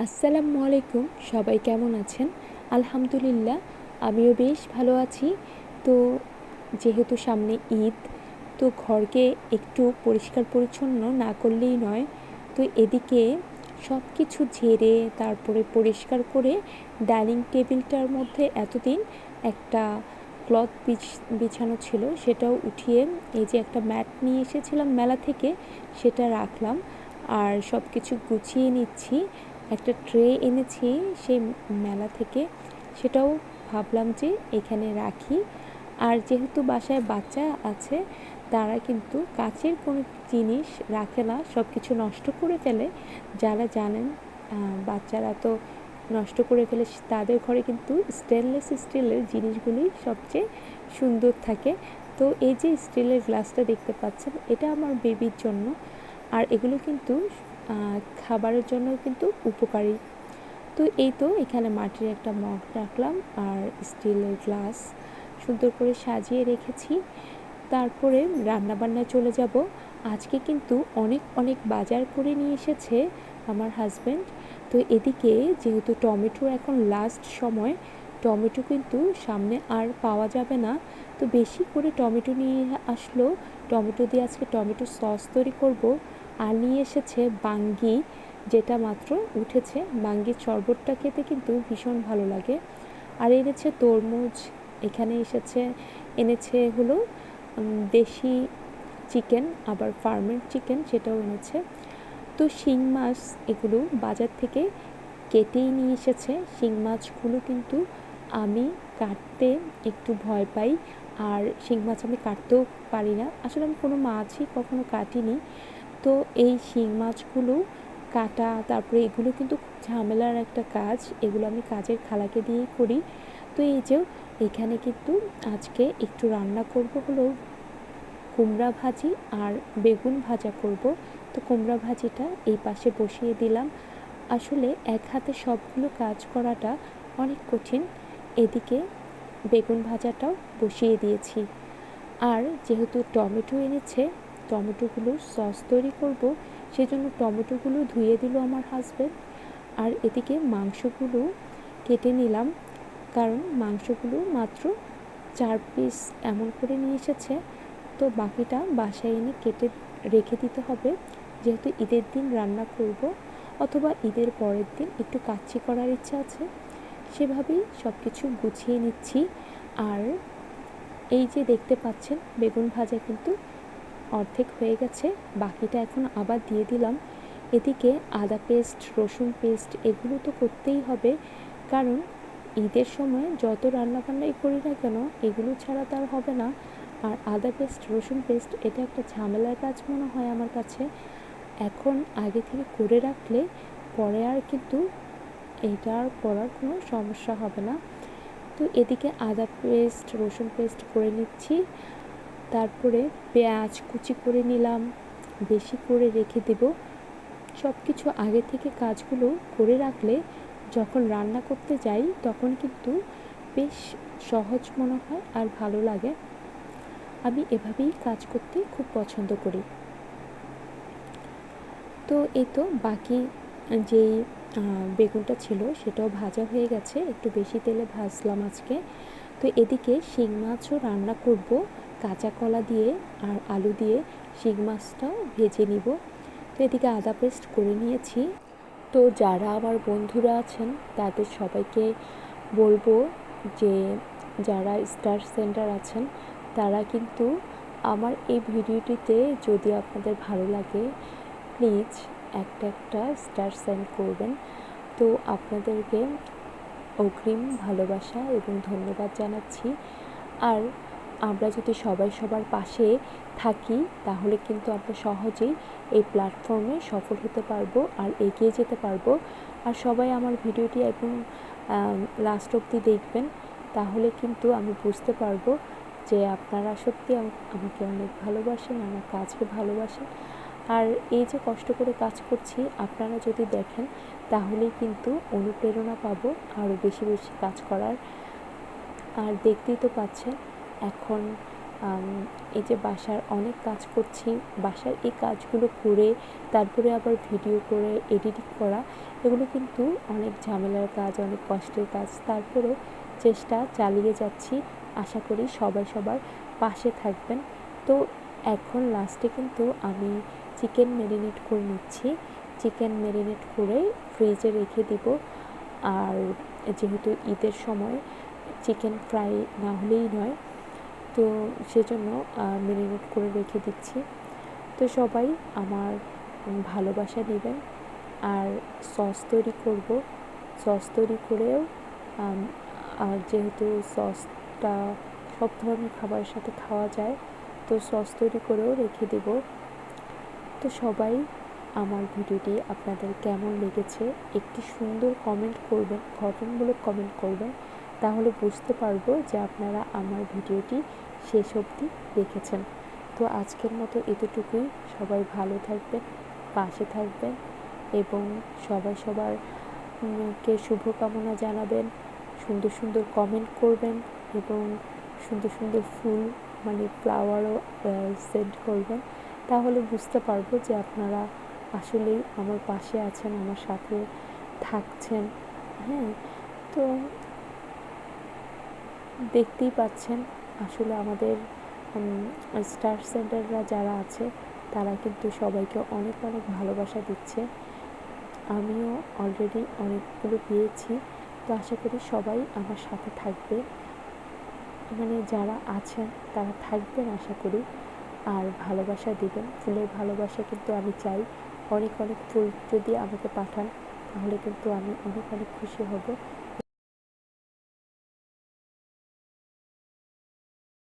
আসসালামু আলাইকুম। সবাই কেমন আছেন? আলহামদুলিল্লাহ, আমিও বেশ ভালো আছি। তো যেহেতু সামনে ঈদ, তো ঘরকে একটু পরিষ্কার পরিচ্ছন্ন না করলেই নয়। তো এদিকে সব কিছু ঝেড়ে তারপরে পরিষ্কার করে ডাইনিং টেবিলটার মধ্যে এতদিন একটা ক্লথ বিছানো ছিল, সেটাও উঠিয়ে এই যে একটা ম্যাট নিয়ে এসেছিলাম মেলা থেকে, সেটা রাখলাম। আর সব কিছু গুছিয়ে নিচ্ছি। একটা ট্রে এনেছি সেই মেলা থেকে, সেটাও ভাবলাম যে এখানে রাখি। আর যেহেতু বাসায় বাচ্চা আছে, তারা কিন্তু কাচের কোনো জিনিস রাখে না, সব কিছু নষ্ট করে ফেলে। যারা জানেন, বাচ্চারা তো নষ্ট করে ফেলে। তাদের ঘরে কিন্তু স্টেনলেস স্টিলের জিনিসগুলোই সবচেয়ে সুন্দর থাকে। তো এই যে স্টিলের গ্লাসটা দেখতে পাচ্ছেন, এটা আমার বেবির জন্য। আর এগুলো কিন্তু খাবারের জন্য কিন্তু উপকারী। তো এই তো এখানে মাটির একটা মগ রাখলাম আর স্টিলের গ্লাস সুন্দর করে সাজিয়ে রেখেছি। তারপরে রান্নাবান্নায় চলে যাব। আজকে কিন্তু অনেক অনেক বাজার করে নিয়ে এসেছে আমার হাজব্যান্ড। তো এদিকে যেহেতু টমেটো এখন লাস্ট সময়, টমেটো কিন্তু সামনে আর পাওয়া যাবে না। তো বেশি করে টমেটো নিয়ে আসলো। টমেটো দিয়ে আজকে টমেটো সস তৈরি করব। আর নিয়ে এসেছে বাঙ্গি, যেটা মাত্র উঠেছে। বাঙ্গির শরবতটা খেতে কিন্তু ভীষণ ভালো লাগে। আর এনেছে তরমুজ, এখানে এনেছে হলো দেশি চিকেন, আবার ফার্মের চিকেন সেটাও এনেছে। তো শিং মাছ এগুলো বাজার থেকে কেটেই নিয়ে এসেছে। শিং মাছগুলো কিন্তু আমি কাটতে একটু ভয় পাই। আর শিং মাছ আমি কাটতেও পারি না, আসলে আমি কোনো মাছই কখনো কাটিনি। তো এই শিং মাছগুলো কাটা, তারপরে এগুলো কিন্তু খুব ঝামেলার একটা কাজ। এগুলো আমি কাজের খালাকে দিয়েই করি। তো এই যে এখানে কিন্তু আজকে একটু রান্না করব হলো কুমড়া ভাজি আর বেগুন ভাজা করব। তো কুমড়া ভাজিটা এই পাশে বসিয়ে দিলাম। আসলে এক হাতে সবগুলো কাজ করাটা অনেক কঠিন। এদিকে বেগুন ভাজাটাও বসিয়ে দিয়েছি। আর যেহেতু টমেটো এনেছে, টমেটোগুলোর সস তৈরি করব, সেজন্য টমেটোগুলো ধুয়ে দিল আমার হাজব্যান্ড। আর এদিকে মাংসগুলো কেটে নিলাম, কারণ মাংসগুলো মাত্র 4 পিস এমন করে নিয়ে এসেছে। তো বাকিটা বাসায় এনে কেটে রেখে দিতে হবে, যেহেতু ঈদের দিন রান্না করব, অথবা ঈদের পরের দিন একটু কাচ্চি করার ইচ্ছা আছে। সেভাবেই সব কিছু গুছিয়ে নিচ্ছি। আর এই যে দেখতে পাচ্ছেন, বেগুন ভাজা কিন্তু অর্ধেক হয়ে গেছে, বাকিটা এখন আবার দিয়ে দিলাম। এদিকে আদা পেস্ট, রসুন পেস্ট এগুলো তো করতেই হবে, কারণ ঈদের সময় যত রান্নাবান্নাই করি না কেন, এগুলো ছাড়া তার হবে না। আর আদা পেস্ট, রসুন পেস্ট এটা একটা ঝামেলার কাজ মনে হয় আমার কাছে। এখন আগে থেকে করে রাখলে পরে আর কিন্তু এটা আর করার কোনো সমস্যা হবে না। তো এদিকে আদা পেস্ট, রসুন পেস্ট করে নিচ্ছি। তারপরে পেঁয়াজ কুচি করে নিলাম, বেশি করে রেখে দেব। সব কিছু আগে থেকে কাজগুলো করে রাখলে যখন রান্না করতে যাই তখন কিন্তু বেশ সহজ মনে হয় আর ভালো লাগে। আমি এভাবেই কাজ করতে খুব পছন্দ করি। তো এই তো বাকি যেই বেগুনটা ছিল সেটাও ভাজা হয়ে গেছে, একটু বেশি তেলে ভাজলাম আজকে। তো এদিকে শিং মাছও রান্না করব কাঁচা কলা দিয়ে আর আলু দিয়ে। শিং মাছটাও ভেজে নিব। তো এদিকে আদা পেস্ট করে নিয়েছি। তো যারা আমার বন্ধুরা আছেন তাদের সবাইকে বলবো যে যারা স্টার সেন্টার আছেন তারা কিন্তু আমার এই ভিডিওটিতে যদি আপনাদের ভালো লাগে, প্লিজ একটা স্টার সেন্ড করবেন। তো আপনাদেরকে অগ্রিম ভালোবাসা এবং ধন্যবাদ জানাচ্ছি। আর আমরা যদি সবাই সবার পাশে থাকি তাহলে কিন্তু আমরা সহজেই এই প্ল্যাটফর্মে সফল হতে পারবো আর এগিয়ে যেতে পারবো। আর সবাই আমার ভিডিওটি এবং লাস্ট অবধি দেখবেন, তাহলে কিন্তু আমি বুঝতে পারবো যে আপনারা সত্যি আমাকে অনেক ভালোবাসেন, আমার কাজকে ভালোবাসেন। আর এই যে কষ্ট করে কাজ করছি, আপনারা যদি দেখেন তাহলেই কিন্তু অনুপ্রেরণা পাবো আরও বেশি বেশি কাজ করার। আর দেখতেই তো পাচ্ছেন এখন এই যে বাসার অনেক কাজ করছি, বাসার এই কাজগুলো করে তারপরে আবার ভিডিও করে এডিটিং করা, এগুলো কিন্তু অনেক ঝামেলার কাজ, অনেক কষ্টের কাজ। তারপরেও চেষ্টা চালিয়ে যাচ্ছি। আশা করি সবাই সবার পাশে থাকবেন। তো এখন লাস্টে কিন্তু আমি চিকেন ম্যারিনেট করে নিচ্ছি। চিকেন ম্যারিনেট করে ফ্রিজে রেখে দিব। আর যেহেতু ঈদের সময় চিকেন ফ্রাই না হলেই নয়, তো সেজন্য ম্যারিনেট করে রেখে দিচ্ছি। তো সবাই আমার ভালোবাসা দিবেন। আর সস তৈরি করব, সস তৈরি করেও আর যেহেতু সসটা সব ধরনের খাবারের সাথে খাওয়া যায়, তো সস তৈরি করেও রেখে দেব। তো সবাই আমার ভিডিওটি আপনাদের কেমন লেগেছে একটি সুন্দর কমেন্ট করবেন, গঠনমূলক কমেন্ট করবেন, তাহলে বুঝতে পারবো যে আপনারা আমার ভিডিওটি শেষ অবধি দেখেছেন। তো আজকের মতো এতটুকুই। সবাই ভালো থাকবেন, পাশে থাকবেন এবং সবাই সবার কে শুভকামনা জানাবেন, সুন্দর সুন্দর কমেন্ট করবেন এবং সুন্দর সুন্দর ফুল মানে ফ্লাওয়ারও সেন্ড করবেন। তাহলে বুঝতে পারবো যে আপনারা আসলেই আমার পাশে আছেন, আমার সাথে থাকছেন। হ্যাঁ, তো দেখতেই পাচ্ছেন আসলে আমাদের স্টার সেন্টাররা যারা আছে তারা কিন্তু সবাইকে অনেক অনেক ভালোবাসা দিচ্ছে। আমিও অলরেডি অনেকগুলো পেয়েছি। তো আশা করি সবাই আমার সাথে থাকবে, মানে যারা আছেন তারা থাকবেন আশা করি, আর ভালোবাসা দিবেন। ফুলের ভালোবাসা কিন্তু আমি চাই। অনেক অনেক ফুল যদি আমাকে পাঠান তাহলে কিন্তু আমি অনেক অনেক খুশি হব।